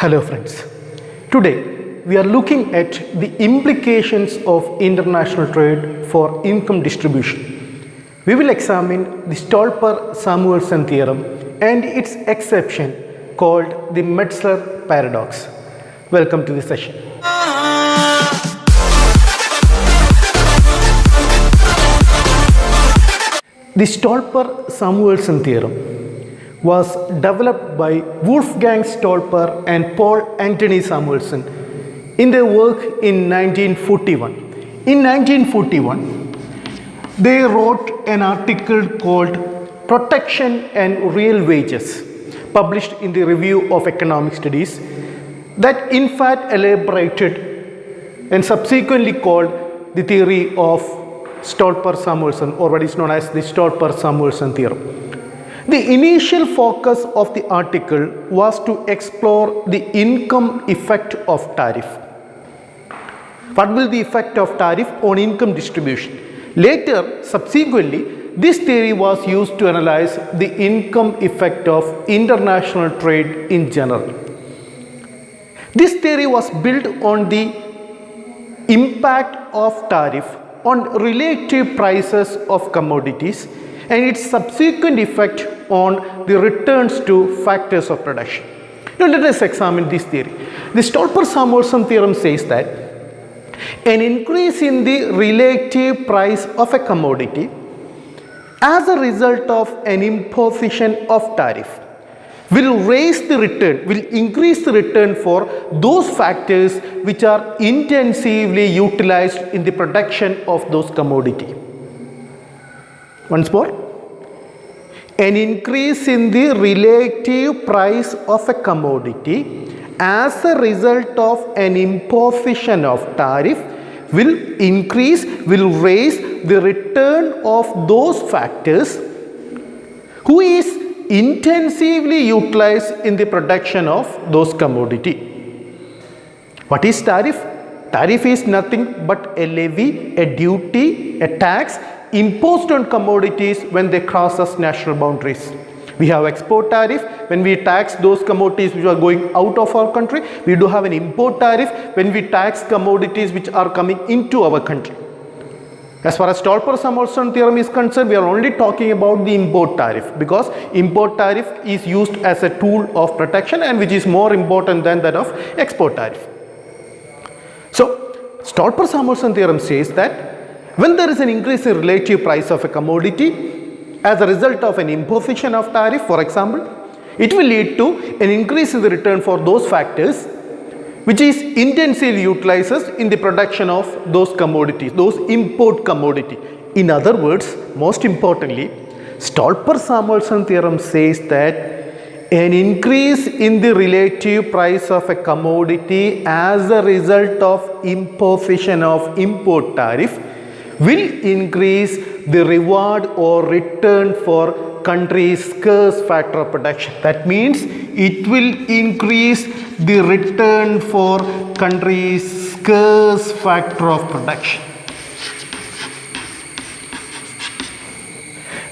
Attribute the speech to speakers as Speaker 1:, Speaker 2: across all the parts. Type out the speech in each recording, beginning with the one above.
Speaker 1: Hello friends, today we are looking at the implications of international trade for income distribution. We will examine the Stolper-Samuelson theorem and its exception called the Metzler paradox. Welcome to the session. The Stolper-Samuelson theorem was developed by Wolfgang Stolper and Paul Anthony Samuelson in their work in 1941. In 1941, they wrote an article called Protection and Real Wages, published in the Review of Economic Studies, that in fact elaborated and subsequently called the theory of Stolper-Samuelson, or what is known as the Stolper-Samuelson theorem. The initial focus of the article was to explore the income effect of tariff. What will the effect of tariff on income distribution? Later, subsequently, this theory was used to analyze the income effect of international trade in general. This theory was built on the impact of tariff on relative prices of commodities and its subsequent effect on the returns to factors of production. Now let us examine this theory. The Stolper-Samuelson theorem says that an increase in the relative price of a commodity as a result of an imposition of tariff will raise the return, will increase the return for those factors which are intensively utilized in the production of those commodities. Once more, an increase in the relative price of a commodity as a result of an imposition of tariff will raise the return of those factors who is intensively utilized in the production of those commodity. What is tariff? Tariff is nothing but a levy, a duty, a tax imposed on commodities when they cross us national boundaries. We have export tariff when we tax those commodities which are going out of our country. We do have an import tariff when we tax commodities which are coming into our country. As far as Stolper-Samuelson theorem is concerned, we are only talking about the import tariff because import tariff is used as a tool of protection and which is more important than that of export tariff. So, Stolper-Samuelson theorem says that when there is an increase in relative price of a commodity as a result of an imposition of tariff, for example, it will lead to an increase in the return for those factors which is intensively utilized in the production of those commodities, those import commodity. In other words, most importantly, Stolper-Samuelson theorem says that an increase in the relative price of a commodity as a result of imposition of import tariff will increase the reward or return for country's scarce factor of production. That means it will increase the return for country's scarce factor of production.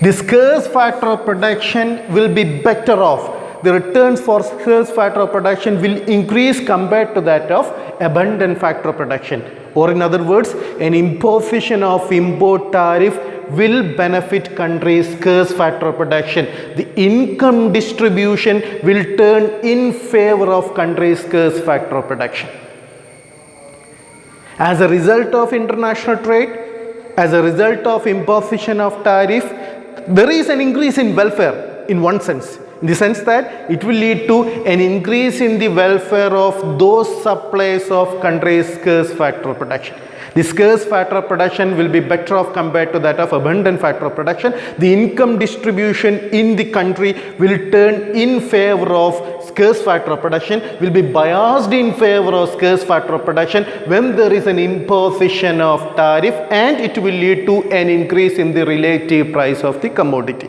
Speaker 1: The scarce factor of production will be better off. The returns for scarce factor of production will increase compared to that of abundant factor of production. Or in other words, an imposition of import tariff will benefit country's scarce factor of production. The income distribution will turn in favor of country's scarce factor of production. As a result of international trade, as a result of imposition of tariff, there is an increase in welfare in one sense. In the sense that it will lead to an increase in the welfare of those supplies of country's scarce factor of production. The scarce factor of production will be better off compared to that of abundant factor of production. The income distribution in the country will turn in favor of scarce factor of production, will be biased in favor of scarce factor of production when there is an imposition of tariff, and it will lead to an increase in the relative price of the commodity.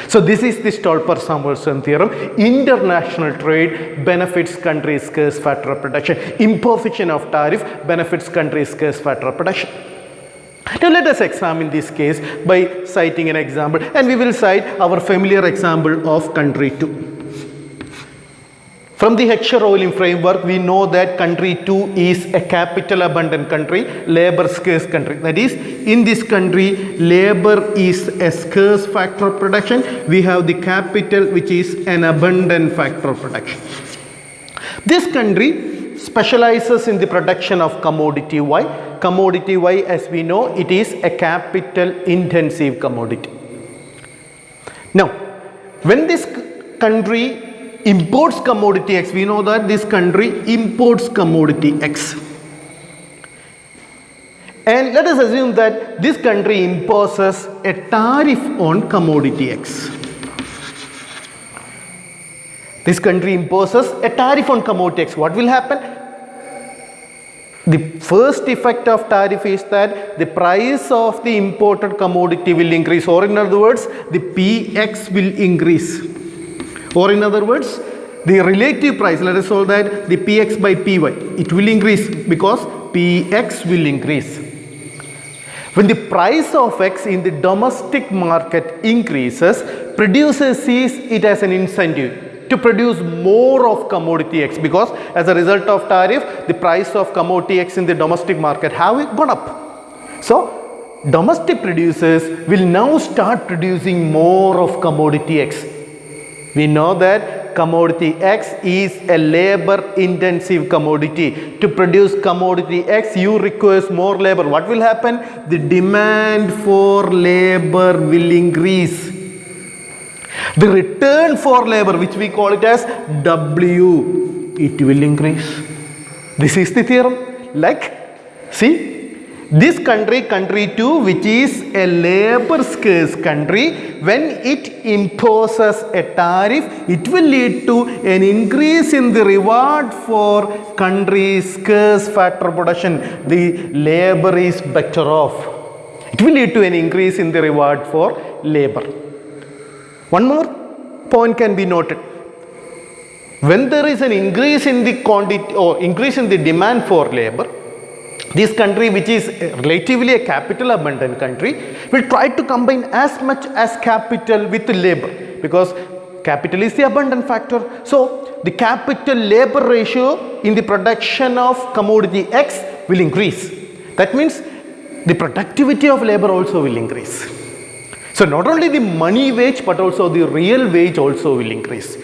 Speaker 1: So this is the Stolper-Samuelson theorem. International trade benefits country's scarce factor of production. Imposition of tariff benefits country's scarce factor of production. Now let us examine this case by citing an example, and we will cite our familiar example of country 2. From the Heckscher-Ohlin framework, we know that country 2 is a capital abundant country, labor scarce country. That is, in this country, labor is a scarce factor of production. We have the capital, which is an abundant factor of production. This country specializes in the production of commodity Y. Commodity Y, as we know, it is a capital intensive commodity. Now, when this country imports commodity X, we know that this country imports commodity X. And let us assume that this country imposes a tariff on commodity X. This country imposes a tariff on commodity X. What will happen? The first effect of tariff is that the price of the imported commodity will increase, or in other words, the PX will increase. Or in other words, the relative price, let us solve that, the Px by Py, it will increase because Px will increase. When the price of X in the domestic market increases, producer sees it as an incentive to produce more of commodity X, because as a result of tariff, the price of commodity X in the domestic market have gone up. So, domestic producers will now start producing more of commodity X. We know that commodity X is a labor intensive commodity. To produce commodity X, you require more labor. What will happen? The demand for labor will increase. The return for labor, which we call it as W, it will increase. This is the theorem. Like, see, this country, country 2, which is a labor scarce country, when it imposes a tariff, it will lead to an increase in the reward for country's scarce factor production. The labor is better off. It will lead to an increase in the reward for labor. One more point can be noted. When there is an increase in the quantity or increase in the demand for labor, this country, which is relatively a capital abundant country, will try to combine as much as capital with labor, because capital is the abundant factor. So, the capital labor ratio in the production of commodity X will increase. That means the productivity of labor also will increase. So, not only the money wage but also the real wage also will increase.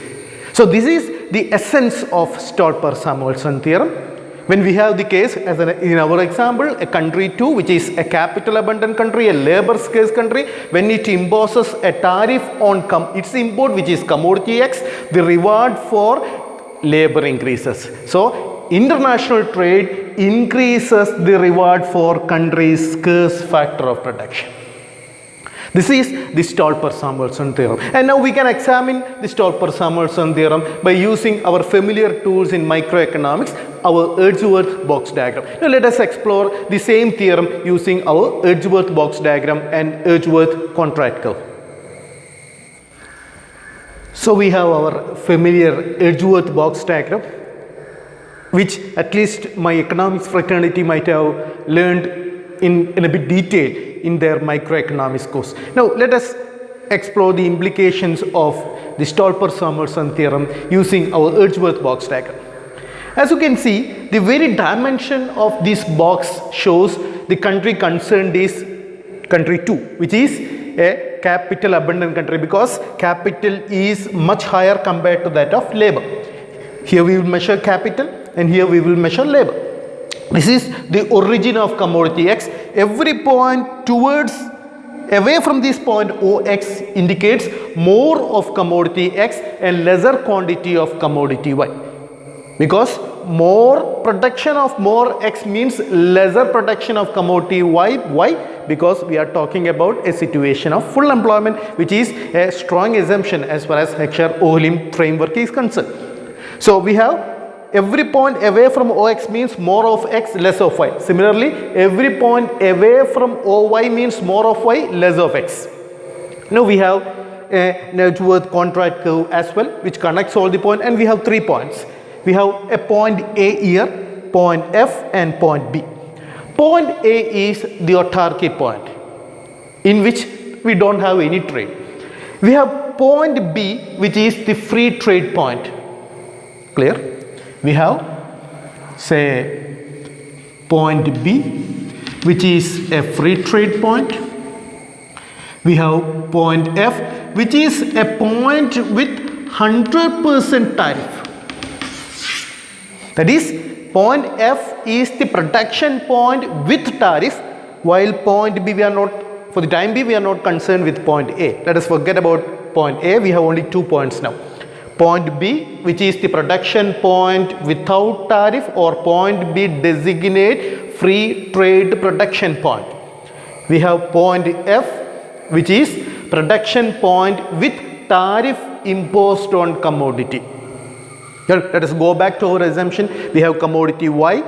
Speaker 1: So, this is the essence of Stolper-Samuelson theorem. When we have the case, as in our example, a country 2, which is a capital abundant country, a labor scarce country, when it imposes a tariff on its import, which is commodity X, the reward for labor increases. So, international trade increases the reward for country's scarce factor of production. This is the Stolper-Samuelson theorem. And now we can examine the Stolper-Samuelson theorem by using our familiar tools in microeconomics, our Edgeworth box diagram. Now let us explore the same theorem using our Edgeworth box diagram and Edgeworth contract curve. So we have our familiar Edgeworth box diagram, which at least my economics fraternity might have learned in a bit detail in their microeconomics course. Now let us explore the implications of the Stolper-Samuelson theorem using our Edgeworth box diagram. As you can see, the very dimension of this box shows the country concerned is country 2, which is a capital abundant country, because capital is much higher compared to that of labor. Here we will measure capital and here we will measure labor. This is the origin of commodity X. Every point towards, away from this point OX indicates more of commodity X and lesser quantity of commodity Y. Because more production of more X means lesser production of commodity Y. Why? Because we are talking about a situation of full employment, which is a strong assumption as far as Heckscher-Ohlin framework is concerned. So we have every point away from OX means more of X, less of Y. Similarly, every point away from OY means more of Y, less of X. Now we have an Edgeworth contract curve as well, which connects all the points, and we have 3 points. We have a point A here, point F and point B. Point A is the autarky point, in which we don't have any trade. We have point B, which is the free trade point. Clear? We have, say, point B, which is a free trade point. We have point F, which is a point with 100% tariff. That is, point F is the production point with tariff, while point B, we are not, for the time being, we are not concerned with point A. Let us forget about point A. We have only 2 points now. Point B, which is the production point without tariff, or point B designate free trade production point. We have point F, which is production point with tariff imposed on commodity. Let us go back to our assumption. We have commodity Y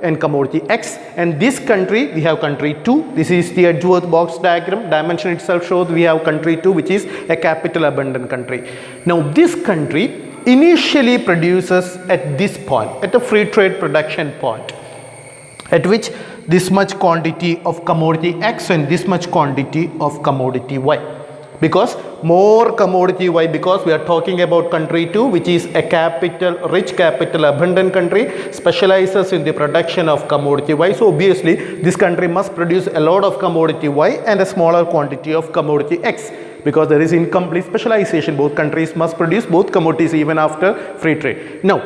Speaker 1: and commodity X, and this country, we have country 2. This is the Edgeworth box diagram. Dimension itself shows we have country 2, which is a capital abundant country. Now this country initially produces at this point, at the free trade production point, at which this much quantity of commodity X and this much quantity of commodity Y. Because more commodity Y, because we are talking about country 2, which is a capital, rich capital abundant country, specializes in the production of commodity Y. So obviously this country must produce a lot of commodity Y and a smaller quantity of commodity X, because there is incomplete specialization. Both countries must produce both commodities even after free trade. Now,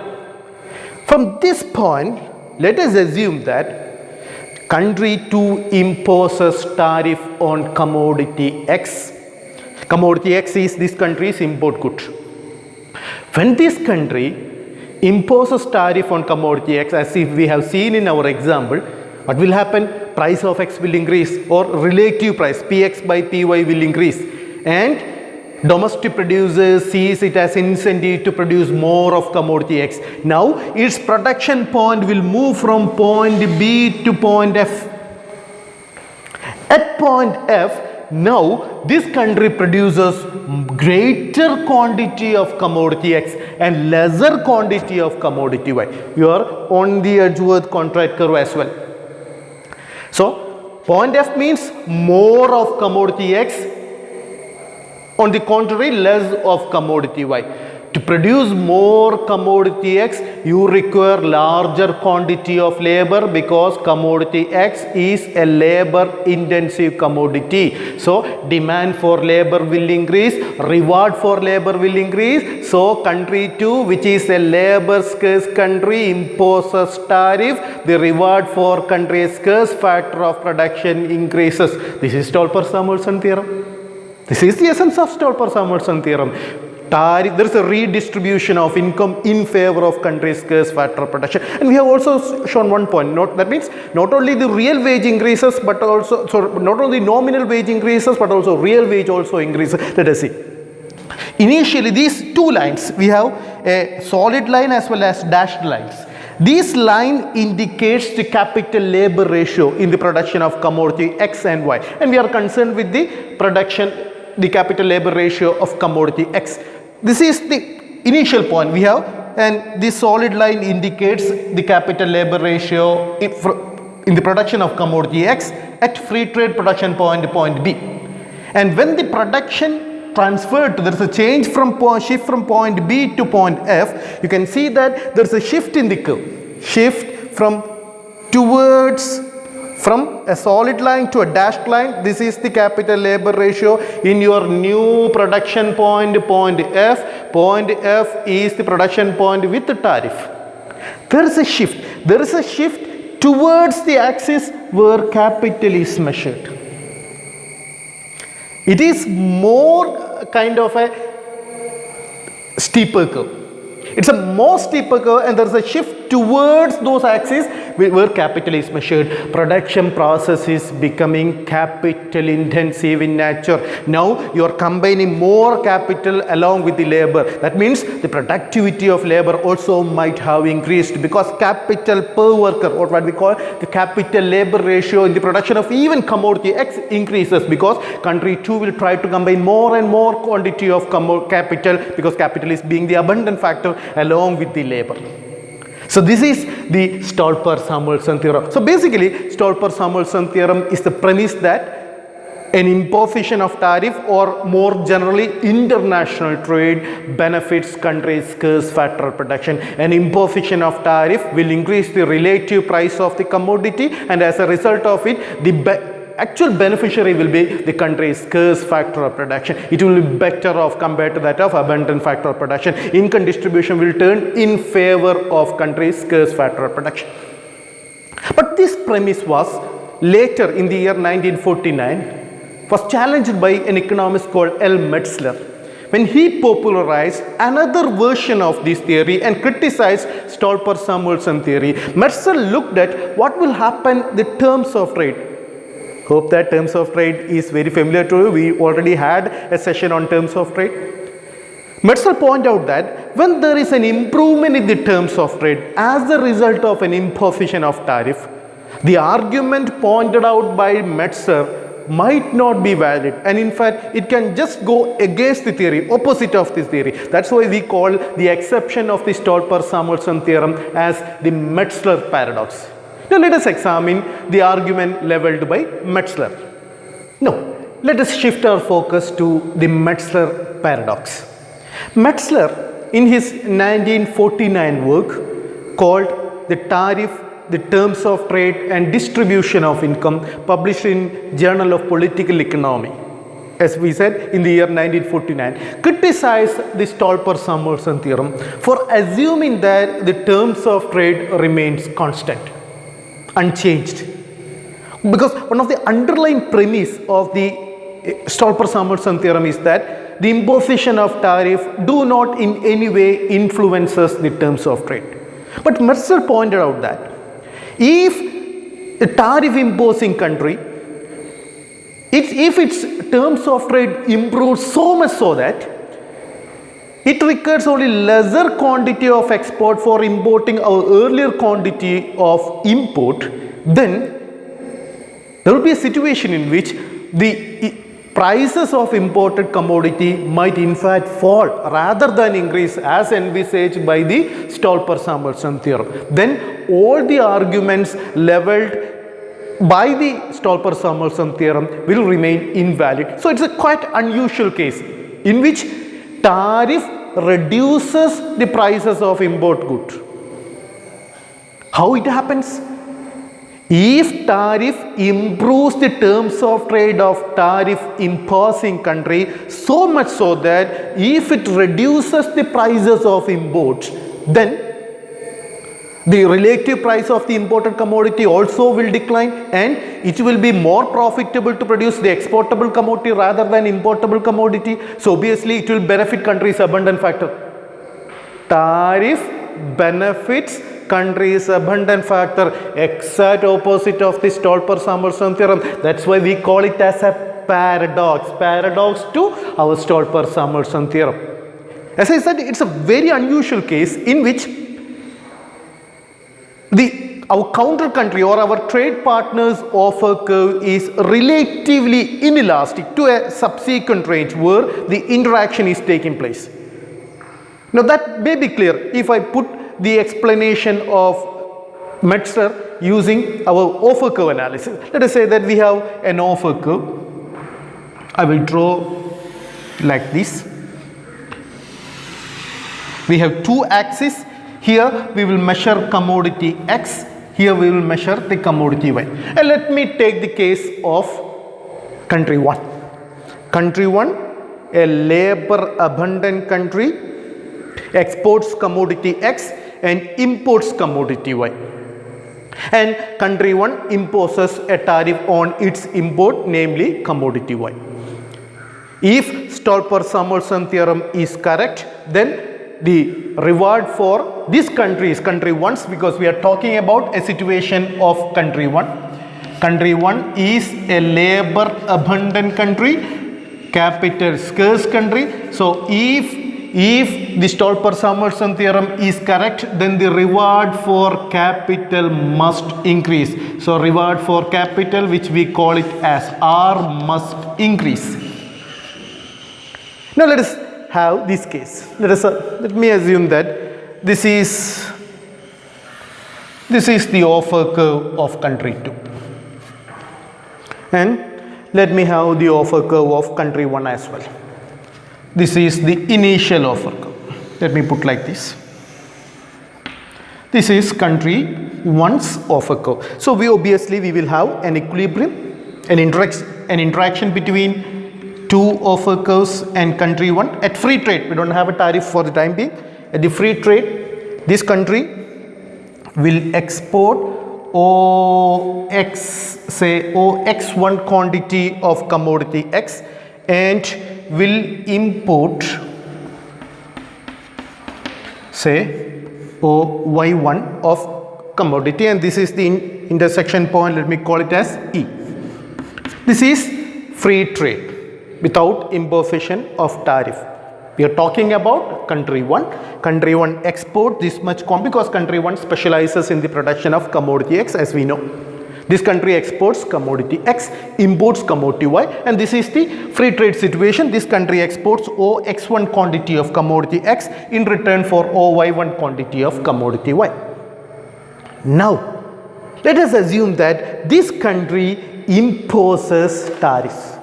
Speaker 1: from this point, let us assume that country 2 imposes tariff on commodity X. Commodity X is this country's import good. When this country imposes tariff on commodity X, as if we have seen in our example, what will happen? Price of X will increase, or relative price Px by Py will increase, and domestic producers sees it as incentive to produce more of commodity X. Now its production point will move from point B to point F. At point F, now this country produces greater quantity of commodity X and lesser quantity of commodity Y. You are on the Edgeworth contract curve as well. So point F means more of commodity X, on the contrary less of commodity Y. To produce more commodity X, you require larger quantity of labor, because commodity X is a labor intensive commodity. So demand for labor will increase, reward for labor will increase. So country 2, which is a labor scarce country, imposes tariff. The reward for country scarce factor of production increases. This is Stolper-Samuelson theorem. This is the essence of Stolper-Samuelson theorem. There is a redistribution of income in favor of country's scarce factor of production. And we have also shown one point. That means not only the real wage increases, but also, not only nominal wage increases, but also real wage also increases. Let us see. Initially, these 2 lines, we have a solid line as well as dashed lines. This line indicates the capital labor ratio in the production of commodity X and Y. And we are concerned with the production, the capital labor ratio of commodity X. This is the initial point we have, and this solid line indicates the capital labor ratio in the production of commodity X at free trade production point, point B. And when the production transferred to, there is a change from shift from point B to point F, you can see that there is a shift in the curve. Shift from a solid line to a dashed line. This is the capital labor ratio in your new production point, point F. Point F is the production point with the tariff. There is a shift. There is a shift towards the axis where capital is measured. It is more kind of a steeper curve. It's a more steeper curve, and there is a shift towards those axes where capital is measured. Production process is becoming capital intensive in nature. Now you are combining more capital along with the labor. That means the productivity of labor also might have increased, because capital per worker, or what we call the capital labor ratio in the production of even commodity X increases, because country 2 will try to combine more and more quantity of capital, because capital is being the abundant factor along with the labor. So this is the Stolper-Samuelson theorem. So basically, Stolper-Samuelson theorem is the premise that an imposition of tariff or more generally international trade benefits countries' scarce factor production. An imposition of tariff will increase the relative price of the commodity, and as a result of it, the actual beneficiary will be the country's scarce factor of production. It will be better off compared to that of abundant factor of production. Income distribution will turn in favor of country's scarce factor of production. But this premise was later in the year 1949 was challenged by an economist called L. Metzler, when he popularized another version of this theory and criticized Stolper-Samuelson theory. Metzler looked at what will happen the terms of trade. Hope that terms of trade is very familiar to you. We already had a session on terms of trade. Metzler pointed out that when there is an improvement in the terms of trade as a result of an imposition of tariff, the argument pointed out by Metzler might not be valid, and in fact it can just go against the theory, opposite of this theory. That's why we call the exception of the Stolper-Samuelson theorem as the Metzler paradox. Now let us examine the argument leveled by Metzler. Now let us shift our focus to the Metzler paradox. Metzler, in his 1949 work called The Tariff, the Terms of Trade and Distribution of Income, published in Journal of Political Economy, as we said, in the year 1949, criticized the Stolper-Samuelson theorem for assuming that the terms of trade remains constant, unchanged. Because one of the underlying premise of the Stolper-Samuelson theorem is that the imposition of tariff do not in any way influences the terms of trade. But Metzler pointed out that if a tariff imposing country, if its terms of trade improve so much so that it requires only lesser quantity of export for importing our earlier quantity of import, then there will be a situation in which the prices of imported commodity might in fact fall rather than increase as envisaged by the Stolper-Samuelson theorem. Then all the arguments leveled by the Stolper-Samuelson theorem will remain invalid. So it's a quite unusual case in which tariff reduces the prices of import goods. How it happens? If tariff improves the terms of trade of tariff imposing country so much so that if it reduces the prices of imports, then the relative price of the imported commodity also will decline, and it will be more profitable to produce the exportable commodity rather than importable commodity. So obviously it will benefit countries' abundant factor. Tariff benefits countries' abundant factor, exact opposite of the Stolper-Samuelson theorem. That's why we call it as a paradox to our Stolper-Samuelson theorem. As I said, it's a very unusual case in which our counter country or our trade partner's offer curve is relatively inelastic to a subsequent range where the interaction is taking place. Now that may be clear if I put the explanation of Metzler using our offer curve analysis. Let us say that we have an offer curve. I will draw like this. We have two axes. Here we will measure commodity X. Here we will measure the commodity Y. And let me take the case of country 1. Country 1, a labor abundant country, exports commodity X and imports commodity Y. And country 1 imposes a tariff on its import, namely commodity Y. If Stolper-Samuelson theorem is correct, then the reward for this country is country 1's, because we are talking about a situation of country 1. Country 1 is a labor abundant country, capital scarce country. So if the Stolper-Samuelson theorem is correct, then the reward for capital must increase. So reward for capital, which we call it as R, must increase. Now let us have this case. Let me assume that this is the offer curve of country 2, and let me have the offer curve of country 1 as well. This is the initial offer curve. Let me put like this. This is country 1's offer curve. So we will have an equilibrium, an interaction between two offer curves and country 1 at free trade. We don't have a tariff for the time being. At the free trade, this country will export OX1 quantity of commodity X and will import say OY1 of commodity, and this is the intersection point, let me call it as E. This is free trade without imposition of tariff. We are talking about country 1. Country 1 export this much because country 1 specializes in the production of commodity X, as we know. This country exports commodity X, imports commodity Y, and this is the free trade situation. This country exports OX1 quantity of commodity X in return for OY1 quantity of commodity Y. Now, let us assume that this country imposes tariff.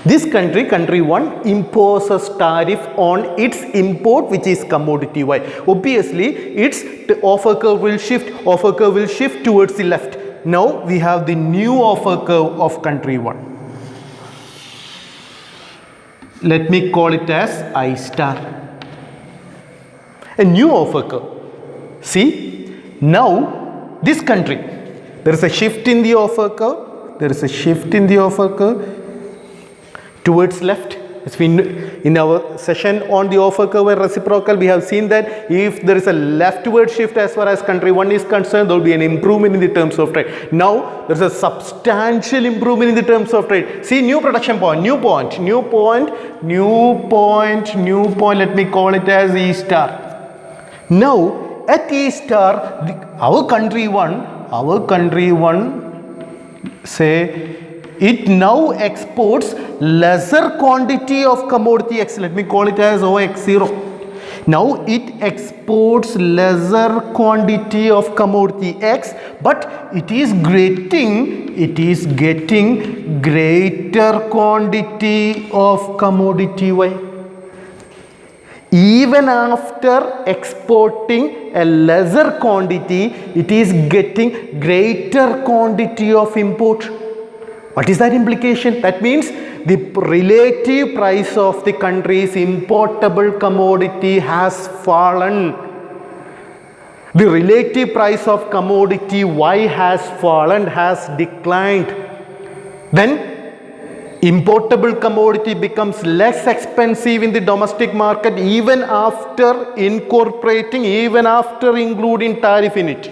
Speaker 1: This country, country 1, imposes tariff on its import, which is commodity Y. Obviously, its offer curve will shift towards the left. Now we have the new offer curve of country 1. Let me call it as I star. A new offer curve. See, now this country, there is a shift in the offer curve. There is a shift in the offer curve towards left. It's been in our session on the offer curve and reciprocal, we have seen that if there is a leftward shift as far as country 1 is concerned, there will be an improvement in the terms of trade. Now there is a substantial improvement in the terms of trade. See, new production point, new point, let me call it as E star. Now at E star, our country 1 say it now exports lesser quantity of commodity X. Let me call it as OX0. Now it exports lesser quantity of commodity X, but it is getting greater quantity of commodity Y. Even after exporting a lesser quantity, it is getting greater quantity of import. What is that implication? That means the relative price of the country's importable commodity has fallen. The relative price of commodity Y has fallen, has declined. Then importable commodity becomes less expensive in the domestic market even after including tariff in it.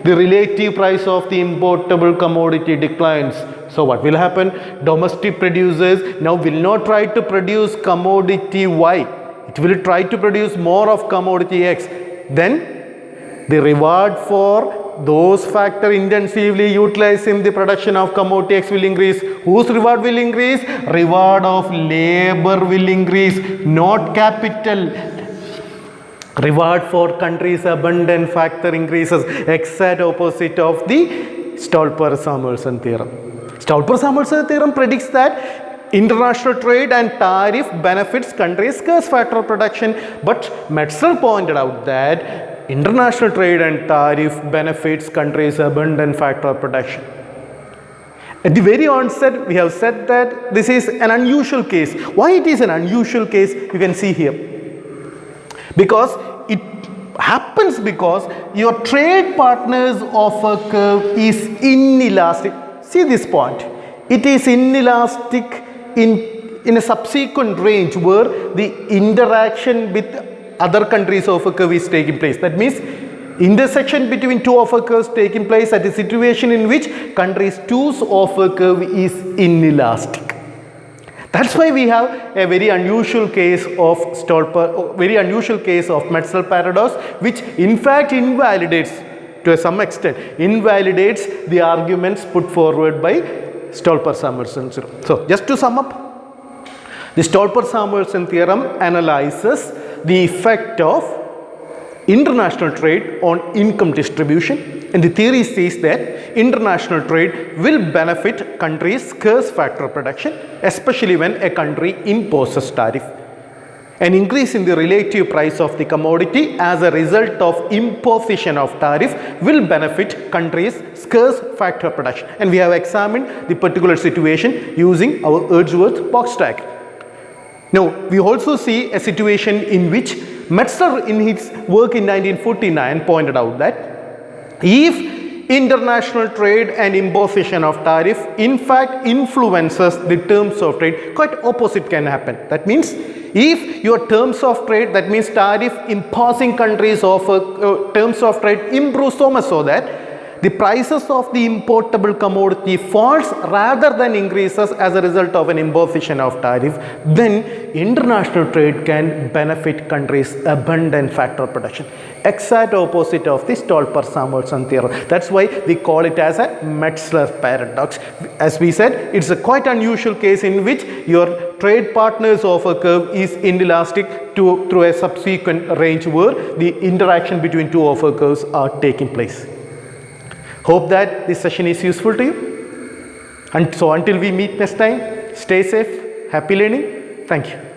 Speaker 1: The relative price of the importable commodity declines. So what will happen? Domestic producers now will not try to produce commodity Y. It will try to produce more of commodity X. Then the reward for those factors intensively utilizing the production of commodity X will increase. Whose reward will increase? Reward of labor will increase, not capital. Reward for country's abundant factor increases, exact opposite of the Stolper-Samuelson theorem. Stolper-Samuelson theorem predicts that international trade and tariff benefits country's scarce factor of production, but Metzel pointed out that international trade and tariff benefits country's abundant factor of production. At the very onset, we have said that this is an unusual case. Why it is an unusual case, you can see here. Because it happens because your trade partner's offer curve is inelastic. See this point. It is inelastic in a subsequent range where the interaction with other countries' offer curve is taking place. That means intersection between two offer curves taking place at a situation in which countries' two's offer curve is inelastic. That's why we have a very unusual case of Metzel paradox, which in fact invalidates, to some extent, the arguments put forward by Stolper-Samuelson theorem. So, just to sum up, the Stolper-Samuelson theorem analyzes the effect of international trade on income distribution. And the theory says that international trade will benefit countries' scarce factor production, especially when a country imposes tariff. An increase in the relative price of the commodity as a result of imposition of tariff will benefit countries' scarce factor production. And we have examined the particular situation using our Edgeworth-Boxstack. Now, we also see a situation in which Metzler in his work in 1949 pointed out that if international trade and imposition of tariff in fact influences the terms of trade, quite opposite can happen. That means if your terms of trade, that means tariff imposing countries offer terms of trade improve so much so that the prices of the importable commodity falls rather than increases as a result of an imposition of tariff, then international trade can benefit countries' abundant factor production. Exact opposite of the Stolper-Samuelson theorem. That's why we call it as a Metzler paradox. As we said, it's a quite unusual case in which your trade partners offer curve is inelastic through a subsequent range where the interaction between two offer curves are taking place. Hope that this session is useful to you. And so until we meet next time, stay safe, happy learning. Thank you.